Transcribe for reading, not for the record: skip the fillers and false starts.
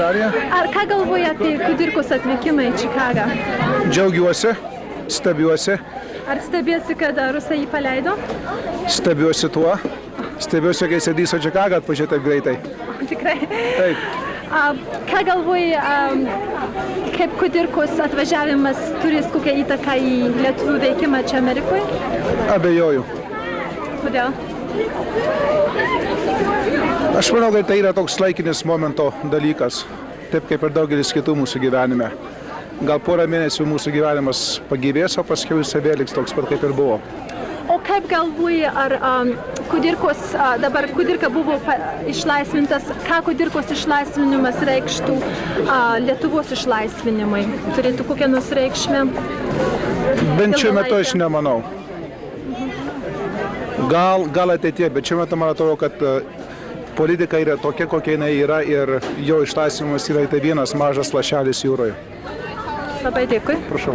Ar ką galvoja apie Kudirkos atvykimą į Čikagą? Džiaugiuosi, stebiuosi. Ar stebėsi, kad rusai jį paleido? Stebiuosi tuo. Stebiuosi, kai jis drįso Čikagą atvažiuoti taip greitai. Tikrai. Taip. Ką galvoji, kaip Kudirkos atvažiavimas turės kokią įtaką į lietuvių veikimą čia Amerikoje? Abejoju. Kodėl? Aš manau, kad tai yra toks laikinis momento dalykas, taip kaip ir daugelis kitų mūsų gyvenime. Gal porą mėnesių mūsų gyvenimas pagyvės, o paskui jisai vėl liks toks pat, kaip ir buvo. O kaip galvoji, ar dabar Kudirka buvo išlaisvintas, ką Kudirkos išlaisvinimas reikštų Lietuvos išlaisvinimui? Turėtų kokią nors reikšmę? Bent šiuo metu aš nemanau. Gal ateitie, bet šiuo metu man atrodo, kad politika yra tokia, kokia jinai yra ir jo išlaisvinimas yra tai vienas mažas lašelis jūroje. Labai dėkui. Prašau.